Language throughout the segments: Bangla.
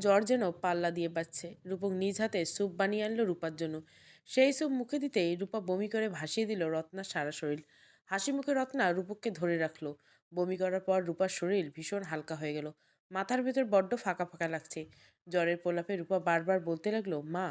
জ্বর যেন পাল্লা দিয়ে বাজছে। রূপক নিজ হাতে স্যুপ বানিয়ে আনলো রূপার জন্য। সেই স্যুপ মুখে দিতেই রূপা বমি করে ভাসিয়ে দিল রত্নার সারা শরীর। হাসি মুখে রত্না রূপককে ধরে রাখলো। বমি করার পর রূপার শরীর ভীষণ হালকা হয়ে গেল। মাথার ভেতর বড্ড ফাঁকা ফাঁকা লাগছে। জ্বরের প্রলাপে রূপা বারবার বলতে লাগলো, মা,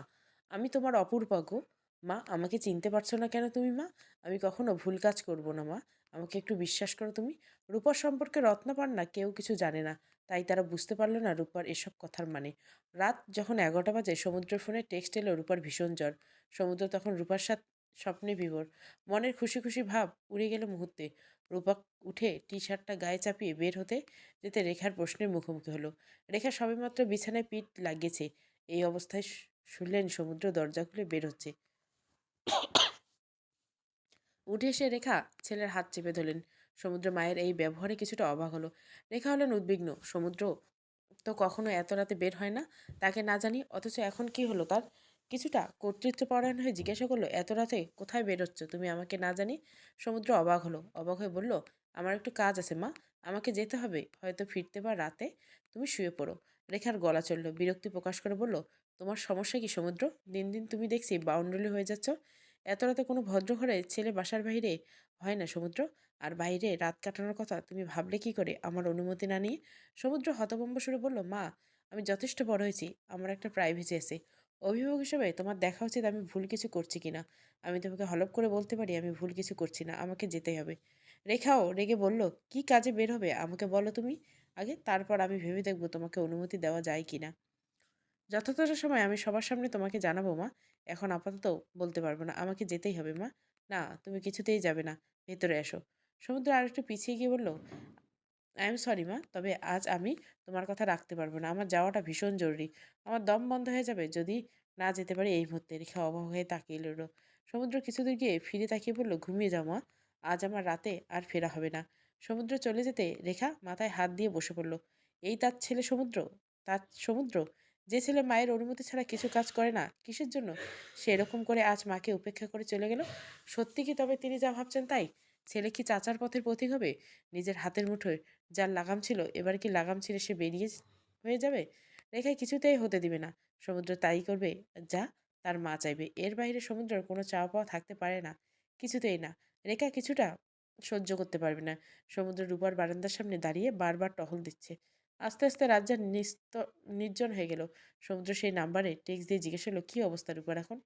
আমি তোমার অপূর্বা গো। মা, আমাকে চিনতে পারছো না কেন তুমি? মা, আমি কখনো ভুল কাজ করব না মা, আমাকে একটু বিশ্বাস করো তুমি। রূপার সম্পর্কে রত্না পান্না কেউ কিছু জানে না, তাই তারা বুঝতে পারল না রূপার এসব কথার মানে। রাত যখন 11টা বাজে সমুদ্রের ফোনে টেক্সট এলো রূপার ভীষণ জ্বর। সমুদ্র তখন রূপার সাথে স্বপ্নে বিভোর। মনের খুশি খুশি ভাব উড়ে গেল মুহূর্তে। রূপা উঠে টি শার্টটা গায়ে চাপিয়ে বের হতে যেতে রেখার প্রশ্নের মুখোমুখি হলো। রেখা সবেমাত্র বিছানায় পিঠ লাগিয়েছে। এই অবস্থায় শুনলেন সমুদ্র দরজা খুলে বের হচ্ছে। উঠে এসে রেখা ছেলের হাত চেপে ধরলেন। সমুদ্র মায়ের এই ব্যবহারে কিছুটা অবাক হলো। রেখা হলেন উদ্বিগ্ন। সমুদ্র তো কখনো এত রাতে বের হয় না, তাকে না জানি, অথচ এখন কি হলো তার? কিছুটা কর্তৃত্বপরায়ণ হয়ে জিজ্ঞাসা করলো, এত রাতে কোথায় বেরোচ্ছ তুমি আমাকে না জানি? সমুদ্র অবাক হলো। অবাক হয়ে বলল, আমার একটু কাজ আছে মা, আমাকে যেতে হবে, হয়তো ফিরতে বা রাতে, তুমি শুয়ে পড়ো। রেখার গলা চলল। বিরক্তি প্রকাশ করে বলল, তোমার সমস্যা কি সমুদ্র? দিন দিন তুমি দেখছি বাউন্ডুলে হয়ে যাচ্ছ। এত রাতে কোনো ভদ্রঘরে ছেলে বাসার বাইরে হয় না সমুদ্র। আর বাইরে রাত কাটানোর কথা তুমি ভাবলে কি করে আমার অনুমতি না নিয়ে? সমুদ্র হতভম্ব সুরে বলল, মা, আমি যথেষ্ট বড় হয়েছি, আমার একটা প্রাইভেসি আছে। অভিভাবক হিসেবে তোমার দেখা উচিত আমি ভুল কিছু করছি কিনা। আমি তোমাকে হলপ করে বলতে পারি আমি ভুল কিছু করছি না, আমাকে যেতেই হবে। রেখাও রেগে বলল, কি কাজে বের হবে আমাকে বলো তুমি আগে, তারপর আমি ভেবে দেখবো তোমাকে অনুমতি দেওয়া যায় কিনা। যথাযথ সময় আমি সবার সামনে তোমাকে জানাবো মা, এখন আপাতত বলতে পারবো না, আমাকে যেতেই হবে মা। না, তুমি কিছুতেই যাবে না, ভেতরে এসো। সমুদ্র আর একটু পিছিয়ে গিয়ে বলল, আই এম সরি মা, তবে আজ আমি তোমার কথা রাখতে পারবো না, আমার যাওয়াটা ভীষণ জরুরি। আমার দম বন্ধ হয়ে যাবে যদি না যেতে পারি এই মুহূর্তে। রেখা অবাক হয়ে তাকিয়ে রইল। সমুদ্র কিছুদূর গিয়ে ফিরে তাকিয়ে বলল, ঘুমিয়ে যাও মা, আজ আমার রাতে আর ফেরা হবে না। সমুদ্র চলে যেতে রেখা মাথায় হাত দিয়ে বসে পড়ল। এই তার ছেলে সমুদ্র? তার সমুদ্র, যে ছেলে মায়ের অনুমতি ছাড়া কিছু কাজ করে না, কিসের জন্য সে এরকম করে আজ মাকে উপেক্ষা করে চলে গেল? সত্যি কি তবে তিনি যা ভাবছেন তাই? ছেলে কি চাচার পথের পথিক হবে? নিজের হাতের মুঠোয় যার লাগাম ছিল, এবার কি লাগাম ছিঁড়ে সে বেরিয়ে হয়ে যাবে? রেখায় কিছুতেই হতে দিবে না। সমুদ্র তাই করবে যা তার মা চাইবে, এর বাইরে সমুদ্রের কোনো চাওয়া পাওয়া থাকতে পারে না, কিছুতেই না। রেখা কিছুটা সহ্য করতে পারবে না। সমুদ্র রূপার বারান্দার সামনে দাঁড়িয়ে বারবার টহল দিচ্ছে। আস্তে আস্তে রাত যা নির্জন হয়ে গেল। সমুদ্র সেই নাম্বারে টেক্সট দিয়ে জিজ্ঞেস হলো, কী অবস্থা রূপার এখন?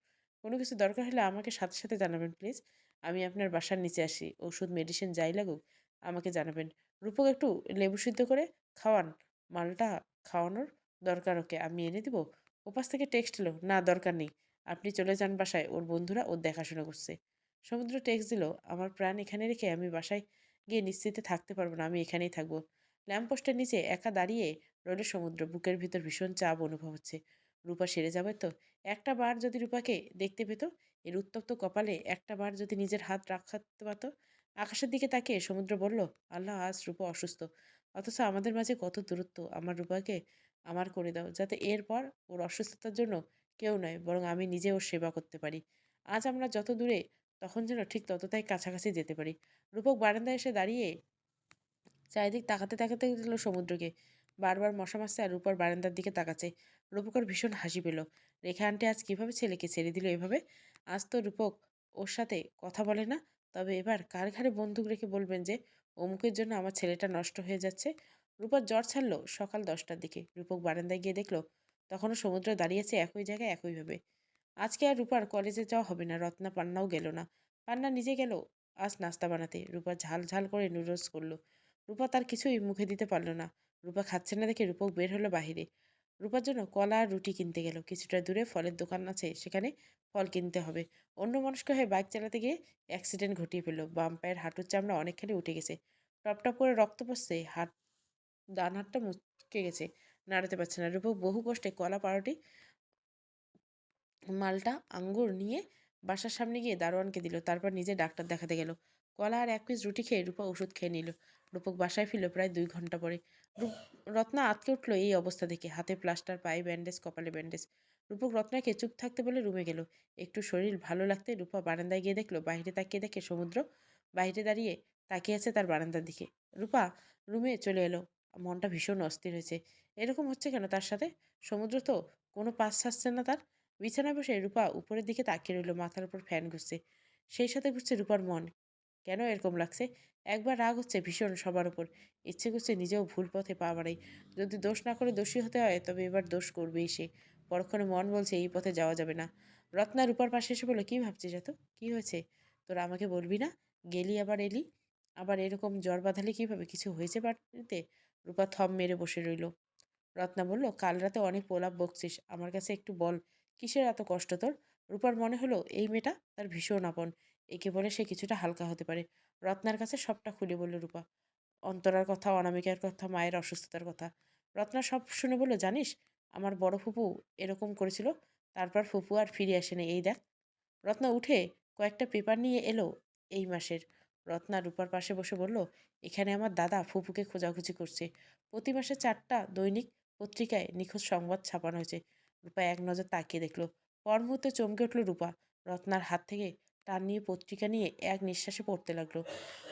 কোনো কিছু দরকার হলে আমাকে সাথে সাথে জানাবেন প্লিজ। আমি আপনার বাসার নিচে আসি, ওষুধ মেডিসিন যাই লাগুক আমাকে জানাবেন। রূপক একটু লেবু সিদ্ধ করে খাওয়ান, মালটা খাওয়ানোর দরকার ওকে, আমি এনে দিব। ওপাশ থেকে টেক্সট এলো, না দরকার নেই, আপনি চলে যান বাসায়, ওর বন্ধুরা ওর দেখাশোনা করছে। সমুদ্র টেক্সট দিল, আমার প্রাণ এখানে রেখে আমি বাসায় গিয়ে নিশ্চিন্তে থাকতে পারবো না, আমি এখানেই থাকবো। ল্যাম্পপোস্টের নিচে একা দাঁড়িয়ে রইল সমুদ্র। বুকের ভিতর ভীষণ চাপ অনুভব হচ্ছে। রূপা সেরে যাবে তো? একটা বার যদি রূপাকে দেখতে পেত, এর উত্তপ্ত কপালে একটা বার যদি নিজের হাত রাখাতে পারত। আকাশের দিকে তাকিয়ে সমুদ্র বলল, আল্লাহ, আজ রূপা অসুস্থ, অথচ আমাদের মাঝে কত দূরত্ব। আমার রূপাকে আমার করে দাও, যাতে এরপর ওর অসুস্থতার জন্য কেউ নয়, বরং আমি নিজে ওর সেবা করতে পারি। আজ আমরা যত দূরে, তখন যেন ঠিক ততটাই কাছাকাছি যেতে পারি। রূপক বারান্দায় এসে দাঁড়িয়ে চারিদিক তাকাতে তাকাতে গেল সমুদ্রকে। বারবার মশা মারছে আর রূপার বারান্দার দিকে তাকাচ্ছে। রূপকর ভীষণ হাসি পেল। রেখা আন্টি আজ কিভাবে ছেলেকে ছেড়ে দিল এভাবে? আজ তো রূপক ওর সাথে কথা বলে না। তবে এবার কার ঘাড়ে বন্দুক রেখে বলবেন যে অমুকের জন্য আমার ছেলেটা নষ্ট হয়ে যাচ্ছে? রূপার জ্বর ছাড়লো সকাল 10টার দিকে। রূপক বারান্দায় গিয়ে দেখলো তখনও সমুদ্র দাঁড়িয়েছে একই জায়গায় একইভাবে। আজকে আর রূপার কলেজে যাওয়া হবে না। রত্না পান্নাও গেল না। পান্না নিজে গেল আজ নাস্তা বানাতে। রূপা ঝাল ঝাল করে নুডলস করলো। রূপা তার কিছুই মুখে দিতে পারল না। রূপা খাচ্ছে না দেখে রূপক বের হলো বাহিরে। রূপার জন্য কলা আর রুটি কিনতে গেল। কিছুটা দূরে ফলের দোকান আছে, সেখানে ফল কিনতে হবে। অন্যমনস্ক হয়ে বাইক চালাতে গিয়ে অ্যাক্সিডেন্ট ঘটিয়ে ফেলল। বাম পায়ের হাঁটুর চামড়া অনেকখানি উঠে গেছে। টপ টপ করে রক্ত পড়ছে। ডান হাতটা মুচকে গেছে, নাড়াতে পারছে না। রূপক বহু কষ্টে কলা, পাউরুটি, মালটা, আঙ্গুর নিয়ে বাসার সামনে গিয়ে দারোয়ানকে দিল। তারপর নিজে ডাক্তার দেখাতে গেল। কলা আর 1 পিস রুটি খেয়ে রূপা ওষুধ খেয়ে নিল। রূপক বাসায় ফিরল প্রায় 2 ঘন্টা পরে। রত্না আঁতকে উঠল এই অবস্থা দেখে। হাতে প্লাস্টার, পায়ে ব্যান্ডেজ, কপালে ব্যান্ডেজ। রূপক রত্নাকে চুপ থাকতে বলে রুমে গেল। একটু শরীর ভালো লাগতে রূপা বারান্দায় গিয়ে দেখলো বাইরে তাকিয়ে দেখে সমুদ্র বাইরে দাঁড়িয়ে তাকিয়ে আছে তার বারান্দার দিকে। রূপা রুমে চলে এলো। মনটা ভীষণ অস্থির হয়েছে। এরকম হচ্ছে কেন তার সাথে? সমুদ্র তো কোনো পাশ ছাড়ছে না তার। বিছানায় বসে রূপা উপরের দিকে তাকিয়ে রইল, মাথার উপর ফ্যান ঘুরছে। সেই সাথে ঘুরছে রূপার মন। কেন এরকম লাগছে? একবার রাগ হচ্ছে ভীষণ সবার উপর। ইচ্ছে করছে নিজেও ভুল পথে পা বাড়াই। যদি দোষ না করে দোষী হতে হয় তবে এবার দোষ করবেই সে। পরক্ষণে মন বলছে এই পথে যাওয়া যাবে না। রত্না রূপার পাশে এসে বলল, কি ভাবছিস এত? কি হয়েছে? তোরা আমাকে বলবি না? গেলি আবার এলি। আবার এরকম জ্বর বাঁধালে কিভাবে? কিছু হয়েছে বাড়িতে? রূপা থম মেরে বসে রইল। রত্না বলল, কাল রাতে অনেক প্রলাপ বকছিস, আমার কাছে একটু বল, কিসের এত কষ্ট তোর? রূপার মনে হলো এই মেয়েটা তার ভীষণ আপন, একে বলে সে কিছুটা হালকা হতে পারে। রত্নার কাছে সবটা খুলে বলল রূপা। অন্তরার কথা, অনামিকার কথা, মায়ের অসুস্থতার কথা। রত্না সব শুনে বলল, জানিস আমার বড় ফুপু এরকম করেছিল, তারপর ফুপু আর ফিরে আসেনি, এই দেখ। রত্না উঠে কয়েকটা পেপার নিয়ে এলো এই মাসের। রত্না রূপার পাশে বসে বলল, এখানে আমার দাদা ফুপুকে খোঁজাখুঁজি করছে। প্রতি মাসে 4টা দৈনিক পত্রিকায় নিখোঁজ সংবাদ ছাপানো হয়েছে। রূপা এক নজর তাকিয়ে দেখলো। পর মুহূর্তে চমকে উঠল রূপা। রত্নার হাত থেকে টান নিয়ে পত্রিকা নিয়ে এক নিঃশ্বাসে পড়তে লাগলো।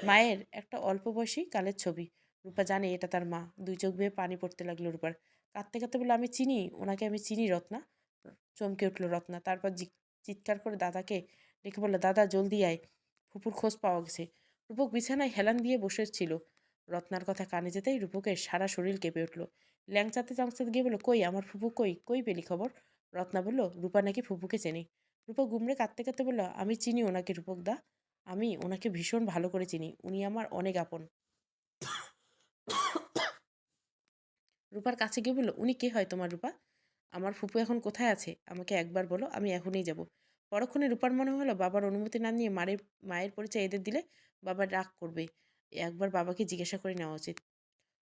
মায়ের একটা অল্প বয়সী কালের ছবি। রূপা জানে এটা তার মা। দুই চোখ বেয়ে পানি পড়তে লাগলো রূপার। কাঁদতে কাঁদতে বলল, আমি চিনি ওনাকে, আমি চিনি রত্না। চমকে উঠল রত্না। তারপর চিৎকার করে দাদাকে ডেকে বলল, দাদা জলদি আয়, ফুপুর খোঁজ পাওয়া গেছে। রূপক বিছানায় হেলান দিয়ে বসেছিল। রত্নার কথা কানে যেতেই রূপকের সারা শরীর কেঁপে উঠল। ল্যাংচাতে চাংচাতে গিয়ে বলল, কই আমার ফুপু, কই কই পেলি খবর? রত্না বলল, রূপা নাকি ফুপুকে চেনে। রূপক গুমড়ে কাঁদতে কাঁদতে বলল, আমি চিনি ওনাকে রূপক দা, আমি ওনাকে ভীষণ ভালো করে চিনি, উনি আমার অনেক আপন। রূপার কাছে গিয়ে বলল, উনি কে হয় তোমার রূপা? আমার ফুপু এখন কোথায় আছে আমাকে একবার বলো, আমি এখনই যাব। পরক্ষণে রূপার মনে হলো বাবার অনুমতি না নিয়ে মায়ের পরিচয় এদের দিলে বাবা রাগ করবে। একবার বাবাকে জিজ্ঞাসা করে নেওয়া উচিত।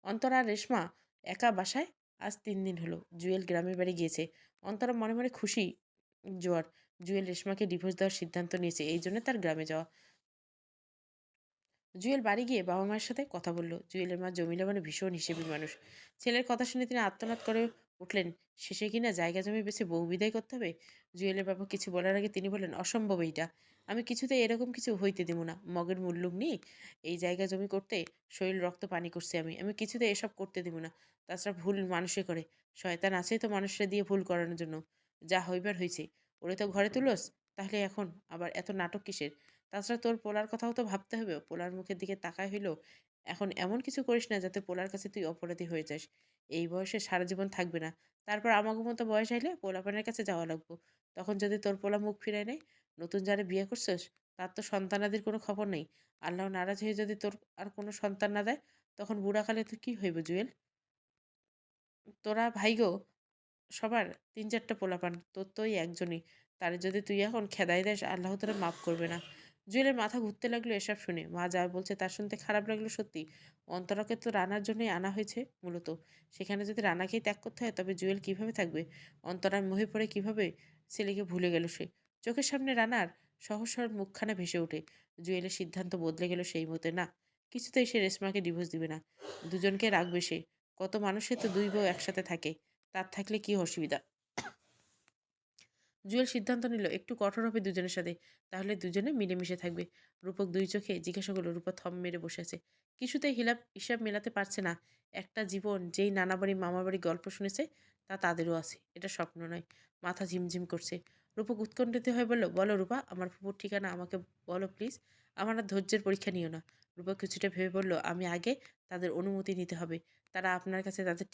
অন্তরা আর রেশমা একা বাসায় আজ 3 দিন হলো। জুয়েল গ্রামের বাড়ি গিয়েছে। অন্তরা মনে মনে খুশি জোয়ার। জুয়েল রেশমাকে ডিভোর্স দেওয়ার সিদ্ধান্ত নিয়েছে, এই জন্য তার গ্রামে যাওয়া। জুয়েল বাড়ি গিয়ে বাবা মায়ের সাথে কথা বলল। জুয়েলের মা জমিলা মানে ভীষণ হিসেবি মানুষ। ছেলের কথা শুনে তিনি আর্তনাদ করে উঠলেন, শেষে কিনা জায়গা জমি বেছে বউ বিদায় করতে হবে। জুয়েলের বাবা কিছু বলার আগে তিনি বললেন, অসম্ভব এইটা, আমি কিছুতেই এরকম কিছু হইতে দেব না। মগের মুল্লুক নিয়ে এই জায়গা জমি করতে শরীর রক্ত পানি করছে, আমি কিছুতেই এসব করতে দেব না। তাছাড়া ভুল মানুষে করে, শয়তান আছেই তো মানুষরা দিয়ে ভুল করানোর জন্য। যা হইবার হয়েছে, ওরে তো ঘরে তুলোস, তাহলে এখন আবার এত নাটক কিসের? তাছাড়া তোর পোলার কথাও তো ভাবতে হবে। পোলার মুখের দিকে তাকায় হইল, এখন এমন কিছু করিস না যাতে পোলার কাছে তুই অপরাধী হয়ে যাস। এই বয়সে সারা জীবন থাকবে না। তারপর আমাকে মতো বয়স আইলে পোলাপানের কাছে যাওয়া লাগবো। তখন যদি তোর পোলা মুখ ফিরায় নেয়, নতুন যারা বিয়ে করছিস তার তো সন্তানাদির কোনো খবর নেই। আল্লাহ নারাজ হয়ে যদি তোর আর কোনো সন্তান না দেয়, তখন বুড়াকালে তুই কি হইব জুয়েল? তোরা ভাইগো সবার ৩-৪টা পোলাপান, তোর তো ওই একজনই। তারে যদি তুই এখন খেদাই দেস, আল্লাহ তোরে মাফ করবে না। জুয়েলের মাথা ঘুরতে লাগলো এসব শুনে। মা যা বলছে তার শুনতে খারাপ লাগলো সত্যি। অন্তরাকে তো রানার জন্যই আনা হয়েছে মূলত। সেখানে যদি রানাকেই ত্যাগ করতে হয় তবে জুয়েল কিভাবে থাকবে? অন্তরার মোহে পড়ে কিভাবে ছেলেকে ভুলে গেল সে? চোখের সামনে রানার সহসর মুখখানা ভেসে ওঠে। জুয়েলের সিদ্ধান্ত বদলে গেল সেই মতে। না, কিছুতেই সে রেশমাকে ডিভোর্স দিবে না। দুজনকে রাখবে সে। কত মানুষের তো দুই বউ একসাথে থাকে, তার থাকলে কি অসুবিধা? জুয়েল সিদ্ধান্ত নিল একটু কঠোর হবে দুজনের সাথে, তাহলে দুজনে মিলেমিশে থাকবে। রূপক দুই চোখে জিজ্ঞাসা করলো। রূপা থম মেরে বসে আছে। কিছুতেই হিসাব মেলাতে পারছে না। একটা জীবন যেই নানা বাড়ি মামার বাড়ি গল্প শুনেছে, তা তাদেরও আছে, এটা স্বপ্ন নয়। মাথা ঝিমঝিম করছে। রূপক উৎকণ্ঠিত হয়ে বলল, বলো রূপা, আমার ফুপুর ঠিকানা আমাকে বলো প্লিজ। আমার আর ধৈর্যের পরীক্ষা নিও না। রূপা কিছুটা ভেবে বলল, আমি আগে তাদের অনুমতি নিতে হবে। তারা আপনার কাছে তাদের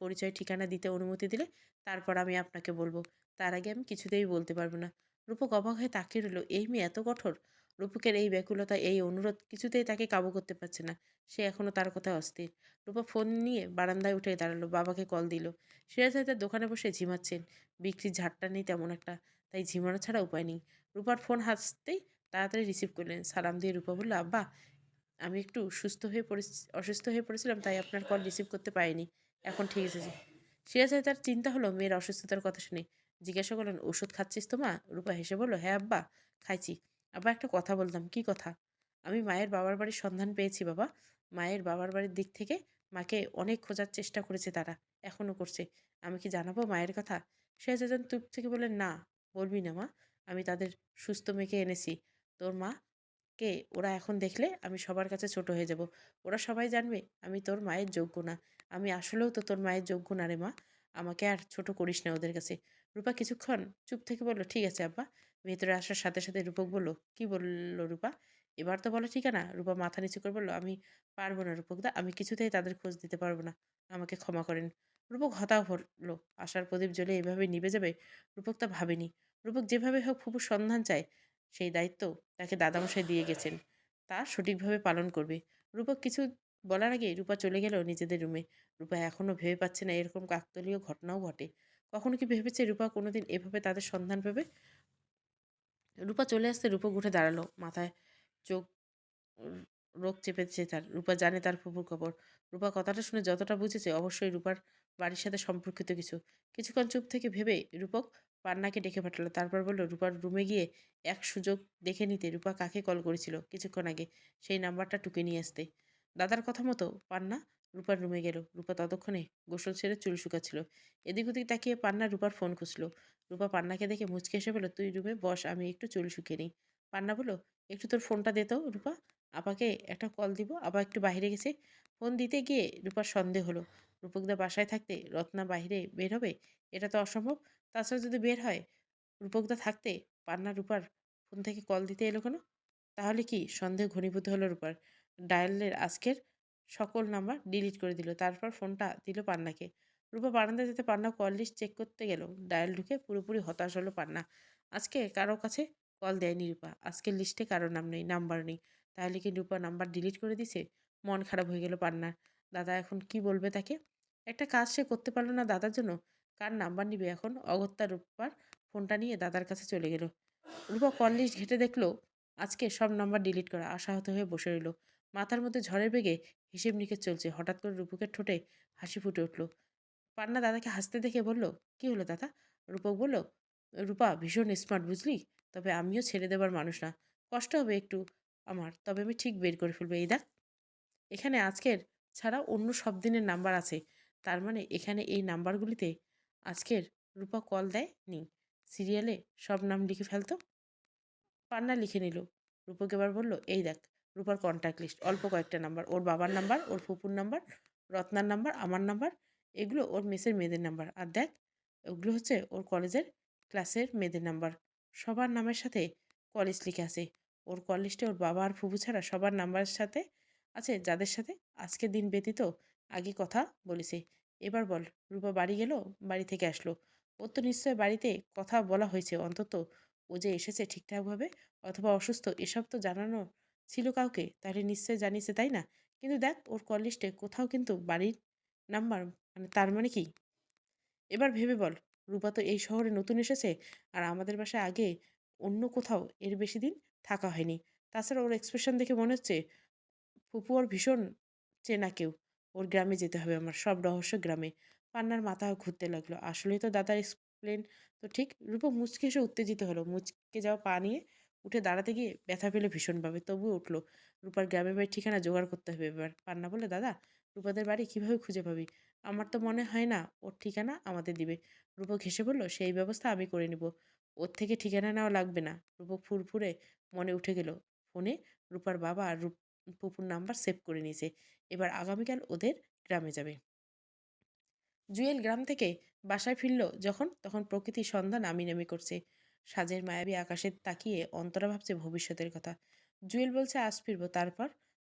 পরিচয় ঠিকানা দিতে অনুমতি দিলে তারপর আমি আপনাকে বলবো। তার আগে আমি কিছুতেই বলতে পারবো না। রূপক অবাক হয়ে তাকিয়ে রইল। এই মেয়ে এত কঠোর! রূপকের এই ব্যাকুলতা, এই অনুরোধ কিছুতেই তাকে কাবু করতে পারছে না। সে এখনো তার কথায় অস্থির। রূপা ফোন নিয়ে বারান্দায় উঠে দাঁড়ালো। বাবাকে কল দিল। সিরাজ ভাই তার দোকানে বসে ঝিমাচ্ছেন। বিক্রির ঝাড়টা নেই তেমন একটা, তাই ঝিমানো ছাড়া উপায় নেই। রূপার ফোন হাসতেই তাড়াতাড়ি রিসিভ করলেন। সালাম দিয়ে রূপা বলল, আব্বা, আমি একটু অসুস্থ হয়ে পড়েছিলাম, তাই আপনার কল রিসিভ করতে পারিনি। এখন ঠিক আছে। সিরাজ তার চিন্তা হলো মেয়ের অসুস্থতার কথা শুনে। জিজ্ঞাসা করলেন, ওষুধ খাচ্ছিস তো মা? রূপা হেসে বলল, হ্যাঁ আব্বা, খাইছি। আব্বা, একটা কথা বলতাম। কি কথা? আমি মায়ের বাবার বাড়ির সন্ধান পেয়েছি বাবা। মায়ের বাবার বাড়ির দিক থেকে মাকে অনেক খোঁজার চেষ্টা করেছে তারা, এখনও করছে। আমি কি জানাবো মায়ের কথা? সিরাজ চুপ থেকে বললেন, না, বলবি না মা। আমি তাদের সুস্থ মেয়েকে এনেছি। তোর মা কে ওরা এখন দেখলে আমি সবার কাছে ছোট হয়ে যাব। ওরা সবাই জানবে আমি তোর মায়ের যোগ্য না। আমি আসলেও তো তোর মায়ের যোগ্য না রে মা। আমাকে আর ছোট করিস না ওদের কাছে। রূপা কিছুক্ষণ চুপ থেকে বলল, ঠিক আছে আব্বা। ভেতরে আসার সাথে সাথে রূপক বলল, কি বলল রূপা? এবার তো বলো ঠিকানা। রূপা মাথা নিচু করে বলল, আমি পারবো না রূপকদা, আমি কিছুতেই তাদের খোঁজ দিতে পারবো না। আমাকে ক্ষমা করেন। রূপক হতাশ হলো। আশার প্রদীপ জ্বলে এভাবে নিভে যাবে রূপক তা ভাবেনি। রূপক যেভাবে হোক ফুপুর সন্ধান চায়, সেই দায়িত্ব তাকে দাদামশাই দিয়ে গেছেন। তা সঠিকভাবে পালন করবে। রূপক কিছু বলার আগে রূপা চলে গেল নিজেদের রুমে। রূপা এখনো ভেবে পাচ্ছে না এরকম কাকতালীয় ঘটনাও ঘটে। কখনো কি ভেবেছে রূপা কোনোদিন এভাবে তাদের সন্ধান পাবে? রূপা চলে আসতে রূপক উঠে দাঁড়ালো। মাথায় চোখ উম রোগ চেপেছে তার। রূপা জানে তার ফুপুর খবর। রূপা কথাটা শুনে যতটা বুঝেছে অবশ্যই রূপার বাড়ির সাথে সম্পর্কিত কিছু। কিছুক্ষণ চুপ থেকে ভেবে রূপক পান্নাকে ডেকে পাঠালো। তারপর বলল, রূপার রুমে গিয়ে এক সুযোগ দেখে নিতে রূপা কাকে কল করেছিল কিছুক্ষণ আগে, সেই নাম্বারটা টুকে নিয়ে আসতে। দাদার কথা মতো পান্না রূপার রুমে গেল। রূপা ততক্ষণে গোসল ছেড়ে চুল শুকাচ্ছিল। এদিক ওদিক তাকিয়ে পান্না রূপার ফোন খুঁজলো। রূপা পান্নাকে দেখে মুচকে এসে বলল, তুই রুমে বস, আমি একটু চুল শুকিয়ে নিই। পান্না বলল, একটু তোর ফোনটা দে তো রূপা, আপাকে একটা কল দিব। আপা একটু বাইরে গেছে। ফোন দিতে গিয়ে রূপার সন্দেহ হলো। রূপকদা বাসায় থাকতে রত্না বাইরে বের হবে? এটা তো অসম্ভব। তাছাড়া যদি বের হয়, রূপকদা থাকতে পান্না রূপার ফোন থেকে কল দিতে এলো কেন? তাহলে কি সন্দেহ ঘনীভূত হলো রূপার। ডায়ালের আজকের সকল নাম্বার ডিলিট করে দিল। তারপর ফোনটা দিল পান্নাকে। রূপা বারান্দায় যেতে পান্না কল লিস্ট চেক করতে গেল। ডায়াল ঢুকে পুরোপুরি হতাশ হলো পান্না। আজকে কারো কাছে কল দেয়নি রূপা। আজকের লিস্টে কারো নাম নেই, নাম্বার নেই। তাহলে কি রূপা নাম্বার ডিলিট করে দিছে? মন খারাপ হয়ে গেল পান্নার। দাদা এখন কি বলবে তাকে? একটা কাজ সে করতে পারলো না দাদার জন্য, কার নাম্বার নিবে এখন? অগত্যা রূপার ফোনটা নিয়ে দাদার কাছে চলে গেল। রূপা কল লিস্ট ঘেঁটে দেখলো আজকে সব নাম্বার ডিলিট করা। আশাহত হয়ে বসে রইল। মাথার মধ্যে ঝড়ের বেগে হিসেব নিকেশ চলছে। হঠাৎ করে রূপকের ঠোঁটে হাসি ফুটে উঠল। পান্না দাদাকে হাসতে দেখে বলল, কি হলো দাদা? রূপক বলল, রূপা ভীষণ স্মার্ট বুঝলি, তবে আমিও ছেড়ে দেবার মানুষ না। কষ্ট হবে একটু আমার, তবে আমি ঠিক বের করে ফেলবো। এই দেখ, এখানে আজকের ছাড়া অন্য সব দিনের নাম্বার আছে। তার মানে এখানে এই নাম্বারগুলিতে আজকের রূপা কল দেয় নি। সিরিয়ালে সব নাম লিখে ফেলতো। পান্না লিখে নিল। রূপক এবার বলল, এই দেখ রূপার কন্ট্যাক্ট লিস্ট, অল্প কয়েকটা নাম্বার, ওর বাবার নাম্বার, ওর ফুপুর নাম্বার, রত্নার নাম্বার, আমার নাম্বার, এগুলো ওর মেসের মেয়েদের নাম্বার। আর দেখ, ওগুলো হচ্ছে ওর কলেজের ক্লাসের মেয়েদের নাম্বার। সবার নামের সাথে কলেজ লিখে আছে। ওর কল লিস্টে ওর বাবা আর ফুপু ছাড়া সবার নাম্বারের সাথে আছে, যাদের সাথে আজকের দিন ব্যতীত আগে কথা বলেছে। এবার বল, রূপা বাড়ি গেল, বাড়ি থেকে আসলো, ওর তো নিশ্চয় বাড়িতে কথা বলা হয়েছে। অন্তত ও যে এসেছে ঠিকঠাকভাবে অথবা অসুস্থ এসব তো জানানো ছিল কাউকে, তাহলে নিশ্চয় জানিয়েছে তাই না? কিন্তু দেখ ওর কল লিস্টে কোথাও কিন্তু বাড়ির নাম্বার, মানে তার মানে কি? এবার ভেবে বল, রূপা তো এই শহরে নতুন এসেছে, আর আমাদের বাসায় আগে অন্য কোথাও এর বেশি দিন থাকা হয়নি। তাছাড়া ওর এক্সপ্রেশন দেখে মনে হচ্ছে ফুপু ওর ভীষণ চেনা কেউ। ওর গ্রামে যেতে হবে আমার, সব রহস্য গ্রামে। পান্নার মাথা ঘুরতে লাগলো। আসলেই তো দাদার এক্সপ্লেন তো ঠিক। রূপা মুচকি এসে উত্তেজিত হলো। মুচকে যাওয়া পা নিয়ে উঠে দাঁড়াতে গিয়ে ব্যথা পেলে ভীষণভাবে, তবুও উঠলো। রূপার গ্রামের বাড়ির ঠিকানা জোগাড় করতে হবে এবার। পান্না বলে, দাদা রূপাদের বাড়ি কিভাবে খুঁজে পাবি? আমার তো মনে হয় না ওর ঠিকানা আমাদের দিবে। রূপক হেসে বলল, সেই ব্যবস্থা আমি করে নিব। ওর থেকে ঠিকানা নেওয়া লাগবে না। রূপক ফুরফুরে মনে উঠে গেল। ফোনে রূপার বাবা আর ফুপুর নাম্বার সেভ করে নিয়েছে। এবার আগামীকাল ওদের গ্রামে যাবে। জুয়েল গ্রাম থেকে বাসায় ফিরল যখন, তখন প্রকৃতির সন্ধ্যা নামি নামি করছে। সাজের মায়াবী আকাশে তাকিয়ে অন্তরা ভাবছে ভবিষ্যতের কথা। জুয়েল বলছে আজ ফিরবো।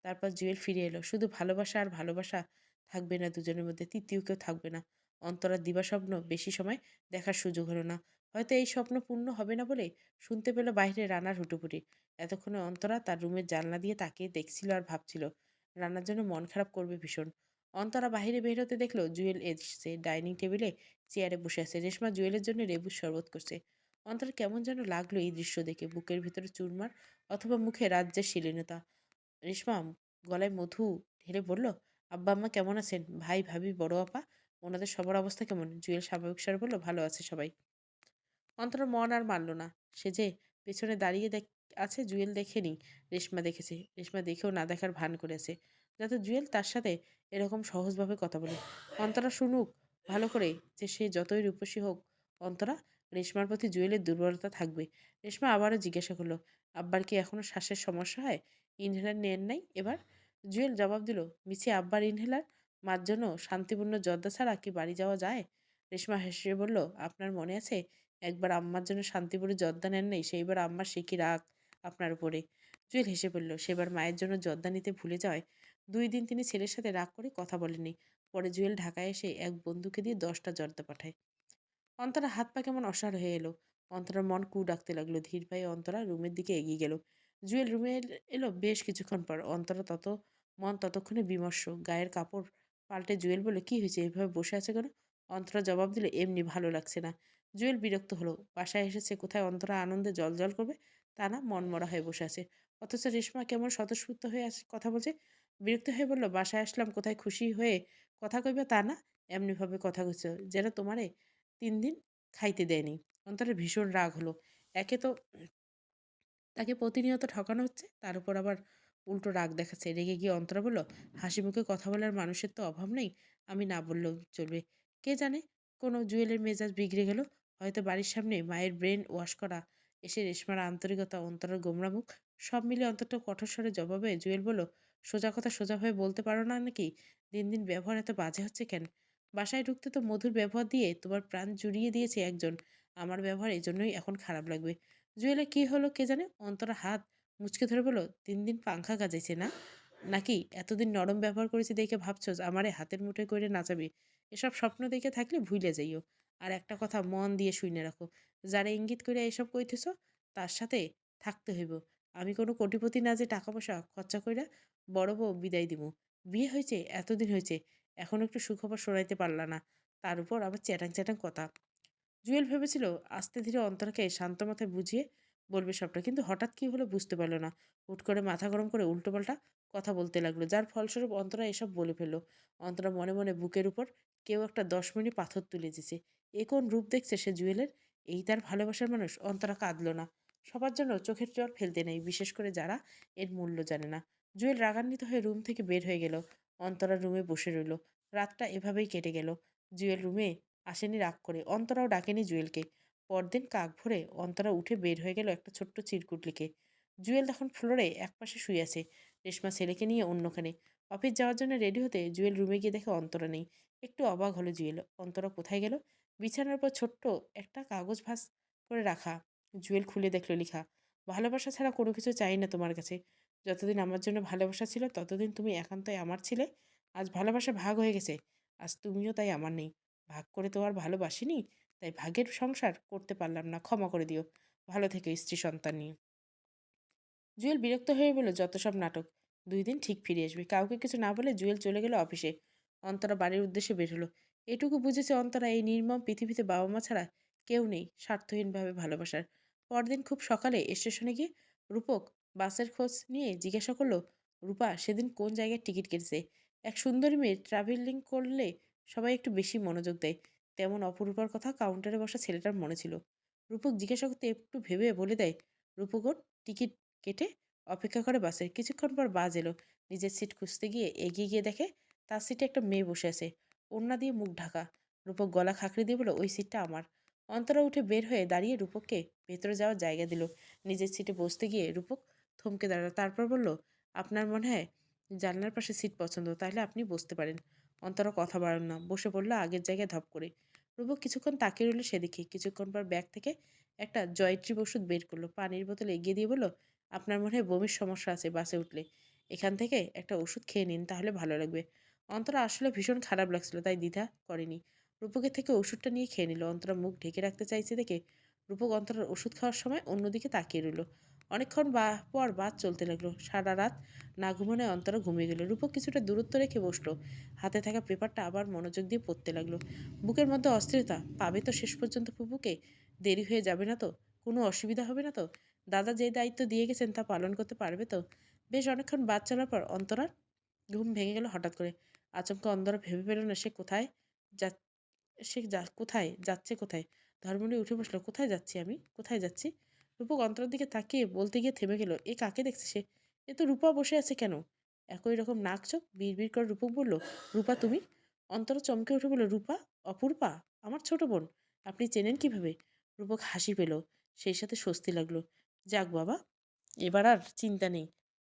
তারপর জুয়েল ফিরে এলো। শুধু ভালোবাসা আর ভালোবাসা থাকবে না দুজনের মধ্যে, তৃতীয় কেউ থাকবে না। অন্তরার দিবাস্বপ্ন বেশি সময় দেখার সুযোগ হলো না। হয়তো এই স্বপ্ন পূর্ণ হবে না বলে শুনতে পেল বাইরে রানার হুটোপুটি। এতক্ষণে অন্তরা তার রুমের জানলা দিয়ে তাকিয়ে দেখছিল আর ভাবছিল রান্নার জন্য মন খারাপ করবে ভীষণ। অন্তরা বাহিরে বের হতে দেখলো জুয়েল এসছে। ডাইনিং টেবিলে চেয়ারে বসে আছে। রেশমা জুয়েলের জন্য লেবুর শরবত করছে। অন্তরা কেমন যেন লাগলো এই দৃশ্য দেখে। বুকের ভিতরে চুরমার, অথবা মুখে রাজ্যের শিলীনতা। রেশমা গলায় মধু ঢেলে বলল, আব্বা আম্মা কেমন আছেন? ভাই ভাবি বড় আপা ওনাদের সবার অবস্থা কেমন? জুয়েল স্বাভাবিক স্বরে বলল, ভালো আছে সবাই। অন্তরা মন আর মানল না। সে যে পেছনে দাঁড়িয়ে আছে জুয়েল দেখেনি, রেশমা দেখেছে। রেশমা দেখেও না দেখার ভান করেছে, যাতে জুয়েল তার সাথে এরকম সহজভাবে কথা বলে। অন্তরা শুনুক ভালো করে যে সে যতই রূপসী হোক, অন্তরা রেশমার প্রতি জুয়েলের দুর্বলতা থাকবে। রেশমা আবারও জিজ্ঞাসা করলো, আব্বার কি এখনো শ্বাসের সমস্যা হয়? ইনহেলার নেন নাই এবার? জুয়েল জবাব দিল, মিছি আব্বার ইনহেলার মার জন্য শান্তিপূর্ণ জর্দা ছাড়া কি বাড়ি যাওয়া যায়? রেশমা হেসে বলল, আপনার মনে আছে একবার আম্মার জন্য শান্তিপুরে জর্দা নেন নাই, সেইবার আম্মার সে কি রাগ আপনার উপরে। জুয়েল হেসে বলল, সেবার মায়ের জন্য জর্দা নিতে ভুলে যাওয়ায় 2 দিন তিনি ছেলের সাথে রাগ করে কথা বলেননি। পরে জুয়েল ঢাকায় এসে এক বন্ধুকে দিয়ে 10টা জর্দা পাঠায়। অন্তরা হাত পা কেমন অসাড় হয়ে এলো। অন্তরার মন কু ডাকতে লাগলো। ধীর পায়ে অন্তরা রুমের দিকে এগিয়ে গেল। জুয়েল রুমে এলো বেশ কিছুক্ষণ পর। অন্তরা মন ততক্ষণে বিমর্ষ। গায়ের কাপড় পাল্টে জুয়েল বলল, কি হয়েছে, এভাবে বসে আছে কেন? অন্তরা জবাব দিল, এমনি ভালো লাগছে না। জুয়েল বিরক্ত হলো। বাসায় এসেছে কোথায় অন্তরা আনন্দে জল করবে তা না, মন মরা হয়ে বসে আছে। অথচ রেশমা কেমন স্বতঃস্ফূর্ত হয়ে আছে, কথা বলছে। বিরক্ত হয়ে বলল, বাসায় আসলাম কোথায় খুশি হয়ে কথা কইবে তা না, এমনিভাবে কথা কইছ যেন তোমারে 3 দিন খাইতে দেয়নি। অন্তরের ভীষণ রাগ হলো। একে তো তাকে প্রতিনিয়ত ঠকানো হচ্ছে, তার উপর আবার উল্টো রাগ দেখাচ্ছে। রেগে গিয়ে অন্তরা বলল, হাসি মুখে কথা বলার মানুষের তো অভাব নেই, আমি না বললেও চলবে। কে জানে, কোনো জুয়েলের মেজাজ বিগড়ে গেল। হয়তো বাড়ির সামনে মায়ের ব্রেন ওয়াশ করা এসে রেশমার আন্তরিকতা, অন্তরার গোমরা মুখ, সব মিলে অন্তত কঠোর স্বরে জবাবে জুয়েল বলল, সোজা কথা সোজাভাবে বলতে পারো না নাকি? দিন দিন ব্যবহার এত বাজে হচ্ছে কেন? বাসায় ঢুকতে তো মধুর ব্যবহার দিয়ে তোমার প্রাণ জুড়িয়ে দিয়েছে একজন, আমার ব্যবহার এই জন্যই এখন খারাপ লাগবে। জুয়েলের কি হলো কে জানে, অন্তরা হাত মুচকে ধরে বলল, 3 দিন পাংখা গাজাইছে না নাকি? এতদিন নরম ব্যবহার করেছি দেখে ভাবছো আমারে হাতের মুঠোয় করে নাচাবি? এসব স্বপ্ন দেখে থাকলে ভুলে যাইও। আর একটা কথা মন দিয়ে শুনে রাখো, যারা ইঙ্গিত করে এসব কইতেছ তার সাথে থাকতে হইব। আমি কোনো কোটিপতি না যে টাকা পয়সা খরচা কইরা বড় বউ বিদায় দিব। বিয়ে হয়েছে, এতদিন হয়েছে, এখন একটু সুখবর শোনাইতে পারলা না, তার উপর আবার চ্যাটাং চ্যাটাং কথা। জুয়েল ভেবেছিল আস্তে ধীরে অন্তরাকে শান্ত মাথায় বুঝিয়ে বলবে সবটা, কিন্তু হঠাৎ কি হলো বুঝতে পারল না। হুট করে মাথা গরম করে উল্টোপাল্টা কথা বলতে লাগলো, যার ফলস্বরূপ অন্তরা এসব বলে ফেললো। অন্তরা মনে মনে বুকের উপর কেউ একটা 10 মিনিট পাথর তুলে দিছে। এ কোন রূপ দেখছে সে জুয়েলের? এই তার ভালোবাসার মানুষ? অন্তরা কাঁদলো না। সবার জন্য চোখের জল ফেলতে নেই, বিশেষ করে যারা এর মূল্য জানে না। জুয়েল রাগান্বিত হয়ে রুম থেকে বের হয়ে গেল। অন্তরা রুমে বসে রইল। রাতটা এভাবেই কেটে গেল। জুয়েল রুমে আসেনি রাগ করে, অন্তরাও ডাকেনি জুয়েলকে। পরদিন কাক ভোরে অন্তরা উঠে বের হয়ে গেল একটা ছোট্ট চিরকুটলিকে। জুয়েল তখন ফ্লোরে একপাশে শুয়ে আছে, রেশমা ছেলেকে নিয়ে অন্যখানে। অফিস যাওয়ার জন্য রেডি হতে জুয়েল রুমে গিয়ে দেখে অন্তরা নেই। একটু অবাক হলো জুয়েল, অন্তরা কোথায় গেল? বিছানার উপর ছোট্ট একটা কাগজ ভাঁজ করে রাখা। জুয়েল খুলে দেখলো লেখা, ভালোবাসা ছাড়া কোনো কিছু চাই না তোমার কাছে। যতদিন আমার জন্য ভালোবাসা ছিল ততদিন তুমি একান্তই আমার ছিলে। আজ ভালোবাসা ভাগ হয়ে গেছে, আজ তুমিও তাই আমার নেই। ভাগ করে তো আর ভালোবাসিনি, তাই ভাগের সংসার করতে পারলাম না, ক্ষমা করে দিও। ভালো থেকে স্ত্রী সন্তান নিয়ে। জুয়েল বিরক্ত হয়ে বলল, যত সব নাটক। 2 দিন ঠিক ফিরে আসবে। কাউকে কিছু না বলে জুয়েল চলে গেল অফিসে। অন্তরা বাড়ির উদ্দেশ্যে বের হলো। এটুকু বুঝেছে অন্তরা, এই নির্মম পৃথিবীতে বাবা মা ছাড়া কেউ নেই স্বার্থহীনভাবে ভালোবাসার। পরদিন খুব সকালে স্টেশনে গিয়ে রূপক বাসের খোঁজ নিয়ে জিজ্ঞাসা করলো, রূপা সেদিন কোন জায়গায় টিকিট কেটেছে? এক সুন্দরী মেয়ে ট্রাভেলিং করলে সবাই একটু বেশি মনোযোগ দেয়, তেমন অপরূপার কথা কাউন্টারে বসা ছেলেটার মনে ছিল। রূপক জিজ্ঞাসা করতে একটু ভেবে বলে দেয়, রূপক ওর টিকিট কেটে অপেক্ষা করে বাসে। কিছুক্ষণ পর বাস এলো। নিজের সিট খুঁজতে গিয়ে এগিয়ে গিয়ে দেখে তার সিটে একটা মেয়ে বসে আছে, ওড়না দিয়ে মুখ ঢাকা। রূপক গলা খাঁকড়ে দিয়ে বলল, ওই সিটটা আমার। অন্তরা উঠে বের হয়ে দাঁড়িয়ে রূপককে ভেতরে যাওয়ার জায়গা দিল। নিজের সিটে বসতে গিয়ে রূপক থমকে দাঁড়ালো, তারপর বলল, আপনার মনে হয় জানলার পাশে সিট পছন্দ, তাহলে আপনি বসতে পারেন। অন্তরা কথা বাড়াল না, বসে পড়লো আগের জায়গায় ধপ করে। রূপক কিছুক্ষণ তাকিয়ে রইল সেদিকে। কিছুক্ষণ পর ব্যাগ থেকে একটা জয়ট্রিপ ওষুধ বের করলো, পানির বোতল এগিয়ে দিয়ে বলল, আপনার মনে হয় বমির সমস্যা আছে বাসে উঠলে, এখান থেকে একটা ওষুধ খেয়ে নিন, তাহলে ভালো লাগবে। অন্তরা আসলে ভীষণ খারাপ লাগছিল, তাই দ্বিধা করেনি। রূপকের থেকে ওষুধটা নিয়ে খেয়ে নিল। অন্তরা মুখ ঢেকে রাখতে চাইছে দেখে রূপক অন্তরার ওষুধ খাওয়ার সময় অন্যদিকে তাকিয়ে রইল। অনেকক্ষণ পর বাস চলতে লাগলো। সারা রাত না ঘুমানোয় অন্তরা ঘুমিয়ে গেল। রূপক কিছুটা দূরত্ব রেখে বসলো। হাতে থাকা পেপারটা আবার মনোযোগ দিয়ে পড়তে লাগলো। বুকের মধ্যে অস্থিরতা, পাবে তো শেষ পর্যন্ত ফুপুকে? দেরি হয়ে যাবে না তো? কোনো অসুবিধা হবে না তো? দাদা যে দায়িত্ব দিয়ে গেছেন তা পালন করতে পারবে তো? বেশ অনেকক্ষণ বাদ চলার পর অন্তরার ঘুম ভেঙে গেল হঠাৎ করে। আচমকা অন্তরা ভেবে পেল না সে কোথায় যা কোথায় যাচ্ছে, কোথায়? ধর্মনি উঠে বসলো, কোথায় যাচ্ছি আমি, কোথায় যাচ্ছি? রূপক অন্তরার দিকে তাকিয়ে বলতে গিয়ে থেমে গেল, এ কাকে দেখছে সে? এ তো রূপা বসে আছে কেন? একই রকম নাক চোখ বিড় করে রূপক বলল, রূপা তুমি? অন্তরা চমকে উঠে বলল, রূপা? অপূর্বা? আমার ছোট বোন? আপনি চেনেন কিভাবে? রূপক হাসি পেল, সেই সাথে স্বস্তি লাগলো। যাক বাবা, এবার আর চিন্তা নেই,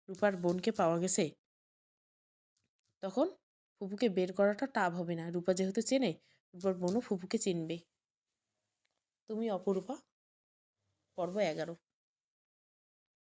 রূপার বোনকে পাওয়া গেছে। তখন ফুপুকে বের করাটা টাফ হবে না। রূপা যেহেতু চেনে, রূপার বোনও ফুপুকে চিনবে। তুমি অপরূপা, পর্ব 11।